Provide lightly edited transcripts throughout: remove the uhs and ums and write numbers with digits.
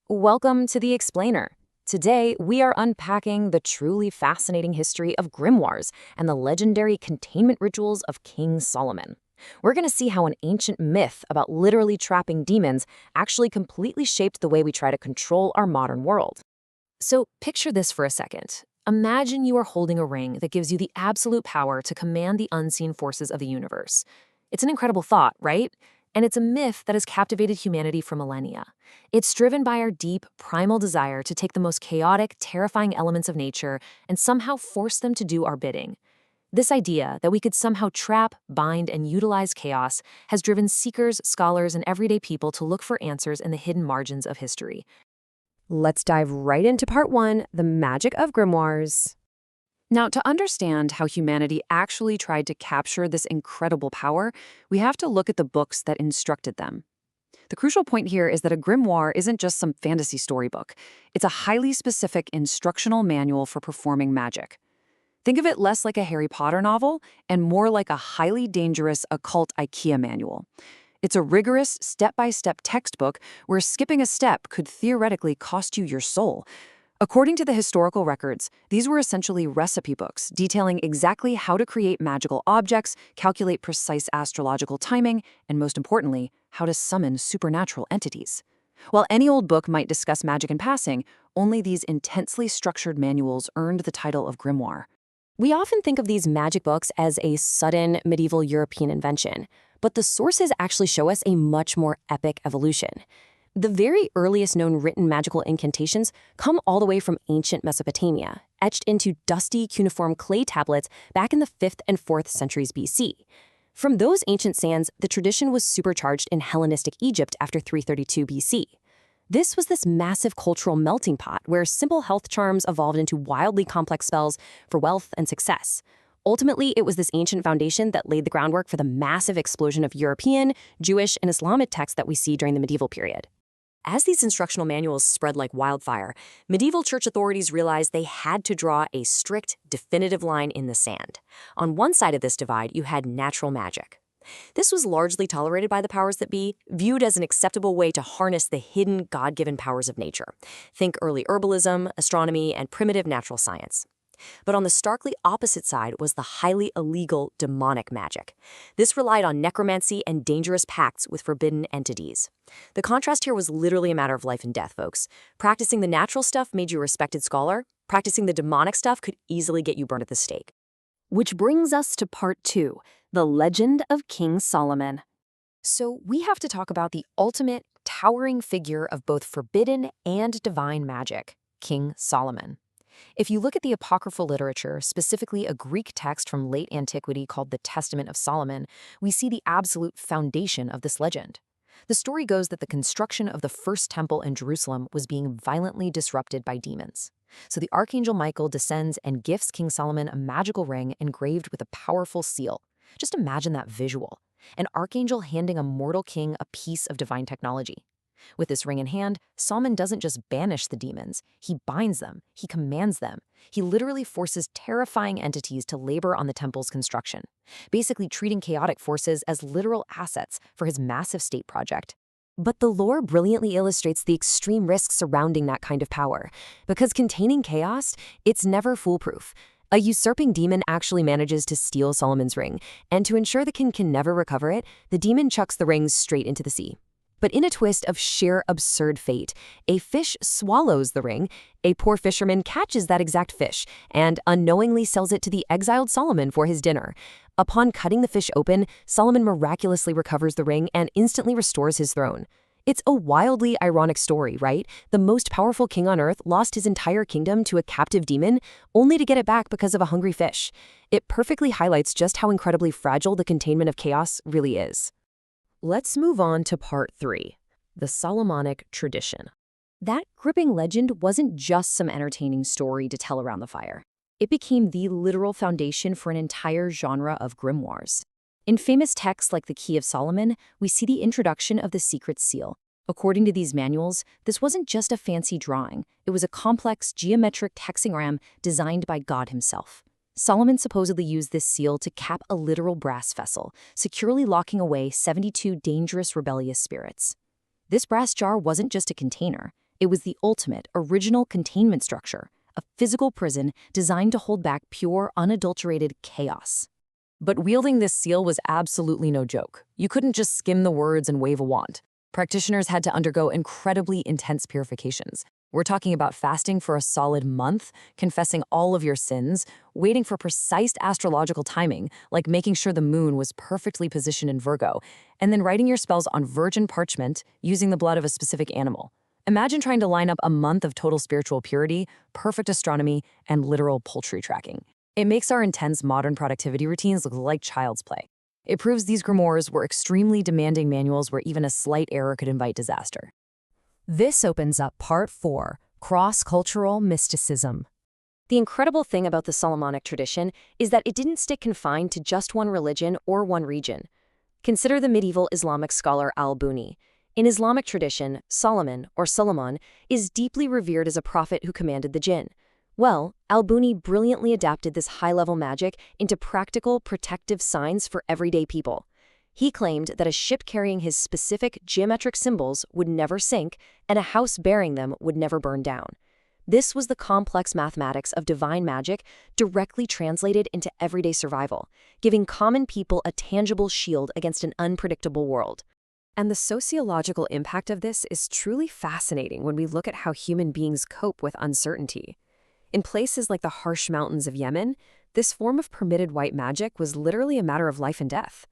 Welcome to The Explainer. Today, we are unpacking the truly fascinating history of grimoires and the legendary containment rituals of King Solomon. We're going to see how an ancient myth about literally trapping demons actually completely shaped the way we try to control our modern world. So, picture this for a second. Imagine you are holding a ring that gives you the absolute power to command the unseen forces of the universe. It's an incredible thought, right? And it's a myth that has captivated humanity for millennia. It's driven by our deep, primal desire to take the most chaotic, terrifying elements of nature and somehow force them to do our bidding. This idea that we could somehow trap, bind, and utilize chaos has driven seekers, scholars, and everyday people to look for answers in the hidden margins of history. Let's dive right into part 1, the magic of grimoires. Now, to understand how humanity actually tried to capture this incredible power, we have to look at the books that instructed them. The crucial point here is that a grimoire isn't just some fantasy storybook. It's a highly specific instructional manual for performing magic. Think of it less like a Harry Potter novel and more like a highly dangerous occult IKEA manual. It's a rigorous, step-by-step textbook where skipping a step could theoretically cost you your soul. According to the historical records, these were essentially recipe books detailing exactly how to create magical objects, calculate precise astrological timing, and most importantly, how to summon supernatural entities. While any old book might discuss magic in passing, only these intensely structured manuals earned the title of grimoire. We often think of these magic books as a sudden medieval European invention, but the sources actually show us a much more epic evolution. The very earliest known written magical incantations come all the way from ancient Mesopotamia, etched into dusty cuneiform clay tablets back in the 5th and 4th centuries BC. From those ancient sands, the tradition was supercharged in Hellenistic Egypt after 332 BC. This was this massive cultural melting pot where simple health charms evolved into wildly complex spells for wealth and success. Ultimately, it was this ancient foundation that laid the groundwork for the massive explosion of European, Jewish, and Islamic texts that we see during the medieval period. As these instructional manuals spread like wildfire, medieval church authorities realized they had to draw a strict, definitive line in the sand. On one side of this divide, you had natural magic. This was largely tolerated by the powers that be, viewed as an acceptable way to harness the hidden, God-given powers of nature. Think early herbalism, astronomy, and primitive natural science. But on the starkly opposite side was the highly illegal demonic magic. This relied on necromancy and dangerous pacts with forbidden entities. The contrast here was literally a matter of life and death, folks. Practicing the natural stuff made you a respected scholar. Practicing the demonic stuff could easily get you burned at the stake. Which brings us to part 2, the legend of King Solomon. So we have to talk about the ultimate, towering figure of both forbidden and divine magic, King Solomon. If you look at the apocryphal literature, specifically a Greek text from late antiquity called the Testament of Solomon, we see the absolute foundation of this legend. The story goes that the construction of the first temple in Jerusalem was being violently disrupted by demons. So the archangel Michael descends and gifts King Solomon a magical ring engraved with a powerful seal. Just imagine that visual. An archangel handing a mortal king a piece of divine technology. With this ring in hand, Solomon doesn't just banish the demons, he binds them, he commands them. He literally forces terrifying entities to labor on the temple's construction, basically treating chaotic forces as literal assets for his massive state project. But the lore brilliantly illustrates the extreme risks surrounding that kind of power. Because containing chaos, it's never foolproof. A usurping demon actually manages to steal Solomon's ring, and to ensure the king can never recover it, the demon chucks the rings straight into the sea. But in a twist of sheer absurd fate, a fish swallows the ring, a poor fisherman catches that exact fish, and unknowingly sells it to the exiled Solomon for his dinner. Upon cutting the fish open, Solomon miraculously recovers the ring and instantly restores his throne. It's a wildly ironic story, right? The most powerful king on earth lost his entire kingdom to a captive demon, only to get it back because of a hungry fish. It perfectly highlights just how incredibly fragile the containment of chaos really is. Let's move on to part 3, the Solomonic tradition. That gripping legend wasn't just some entertaining story to tell around the fire. It became the literal foundation for an entire genre of grimoires. In famous texts like the Key of Solomon, we see the introduction of the secret seal. According to these manuals, this wasn't just a fancy drawing. It was a complex geometric hexagram designed by God himself. Solomon supposedly used this seal to cap a literal brass vessel, securely locking away 72 dangerous rebellious spirits. This brass jar wasn't just a container. It was the ultimate, original containment structure, a physical prison designed to hold back pure, unadulterated chaos. But wielding this seal was absolutely no joke. You couldn't just skim the words and wave a wand. Practitioners had to undergo incredibly intense purifications. We're talking about fasting for a solid month, confessing all of your sins, waiting for precise astrological timing, like making sure the moon was perfectly positioned in Virgo, and then writing your spells on virgin parchment using the blood of a specific animal. Imagine trying to line up a month of total spiritual purity, perfect astronomy, and literal poultry tracking. It makes our intense modern productivity routines look like child's play. It proves these grimoires were extremely demanding manuals where even a slight error could invite disaster. This opens up Part 4, Cross-Cultural Mysticism. The incredible thing about the Solomonic tradition is that it didn't stick confined to just one religion or one region. Consider the medieval Islamic scholar al-Buni. In Islamic tradition, Solomon, or Solomon, is deeply revered as a prophet who commanded the jinn. Well, al-Buni brilliantly adapted this high-level magic into practical, protective signs for everyday people. He claimed that a ship carrying his specific geometric symbols would never sink, and a house bearing them would never burn down. This was the complex mathematics of divine magic directly translated into everyday survival, giving common people a tangible shield against an unpredictable world. And the sociological impact of this is truly fascinating when we look at how human beings cope with uncertainty. In places like the harsh mountains of Yemen, this form of permitted white magic was literally a matter of life and death.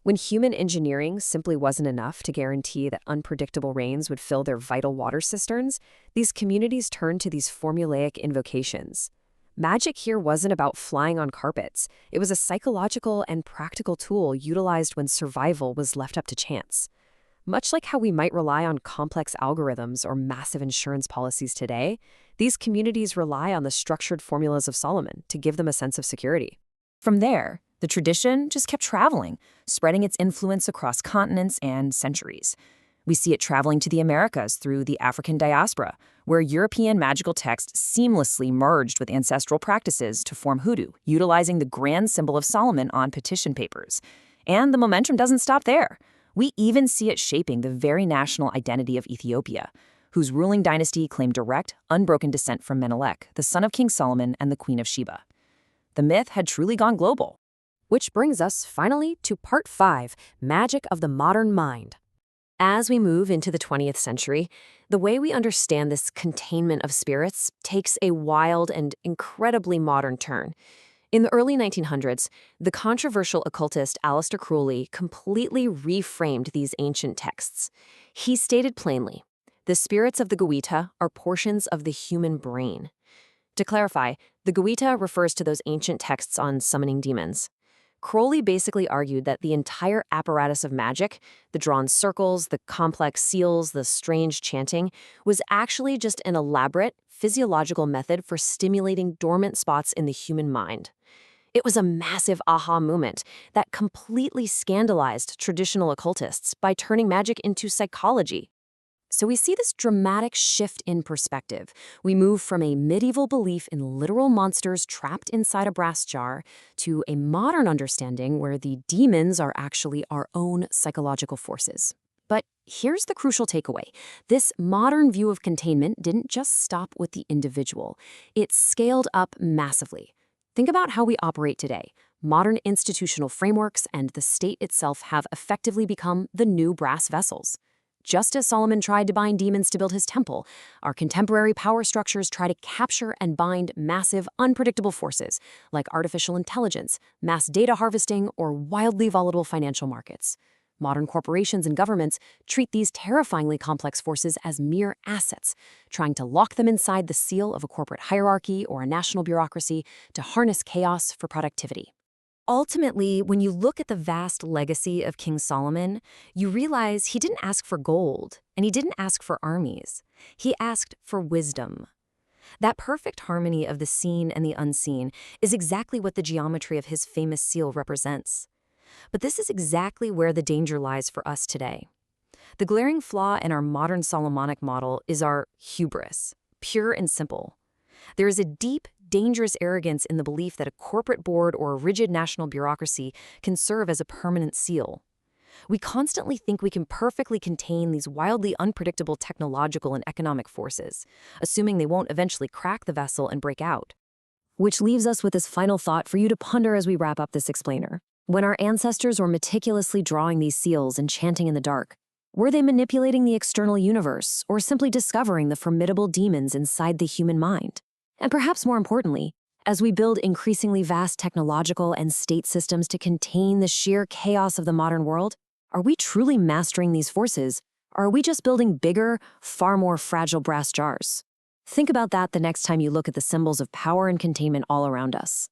When human engineering simply wasn't enough to guarantee that unpredictable rains would fill their vital water cisterns, these communities turned to these formulaic invocations. Magic here wasn't about flying on carpets. It was a psychological and practical tool utilized when survival was left up to chance. Much like how we might rely on complex algorithms or massive insurance policies today, these communities rely on the structured formulas of Solomon to give them a sense of security. From there, the tradition just kept traveling, spreading its influence across continents and centuries. We see it traveling to the Americas through the African diaspora, where European magical texts seamlessly merged with ancestral practices to form hoodoo, utilizing the grand symbol of Solomon on petition papers. And the momentum doesn't stop there. We even see it shaping the very national identity of Ethiopia, whose ruling dynasty claimed direct, unbroken descent from Menelik, the son of King Solomon and the Queen of Sheba. The myth had truly gone global. Which brings us, finally, to Part 5, Magic of the Modern Mind. As we move into the 20th century, the way we understand this containment of spirits takes a wild and incredibly modern turn. In the early 1900s, the controversial occultist Aleister Crowley completely reframed these ancient texts. He stated plainly, the spirits of the Gwita are portions of the human brain. To clarify, the Gwita refers to those ancient texts on summoning demons. Crowley basically argued that the entire apparatus of magic, the drawn circles, the complex seals, the strange chanting, was actually just an elaborate, physiological method for stimulating dormant spots in the human mind. It was a massive aha moment that completely scandalized traditional occultists by turning magic into psychology. So we see this dramatic shift in perspective. We move from a medieval belief in literal monsters trapped inside a brass jar to a modern understanding where the demons are actually our own psychological forces. But here's the crucial takeaway. This modern view of containment didn't just stop with the individual. It scaled up massively. Think about how we operate today. Modern institutional frameworks and the state itself have effectively become the new brass vessels. Just as Solomon tried to bind demons to build his temple, our contemporary power structures try to capture and bind massive, unpredictable forces like artificial intelligence, mass data harvesting, or wildly volatile financial markets. Modern corporations and governments treat these terrifyingly complex forces as mere assets, trying to lock them inside the seal of a corporate hierarchy or a national bureaucracy to harness chaos for productivity. Ultimately, when you look at the vast legacy of King Solomon, you realize he didn't ask for gold, and he didn't ask for armies. He asked for wisdom. That perfect harmony of the seen and the unseen is exactly what the geometry of his famous seal represents. But this is exactly where the danger lies for us today. The glaring flaw in our modern Solomonic model is our hubris, pure and simple. There is a deep, dangerous arrogance in the belief that a corporate board or a rigid national bureaucracy can serve as a permanent seal. We constantly think we can perfectly contain these wildly unpredictable technological and economic forces, assuming they won't eventually crack the vessel and break out. Which leaves us with this final thought for you to ponder as we wrap up this explainer. When our ancestors were meticulously drawing these seals and chanting in the dark, were they manipulating the external universe or simply discovering the formidable demons inside the human mind? And perhaps more importantly, as we build increasingly vast technological and state systems to contain the sheer chaos of the modern world, are we truly mastering these forces, or are we just building bigger, far more fragile brass jars? Think about that the next time you look at the symbols of power and containment all around us.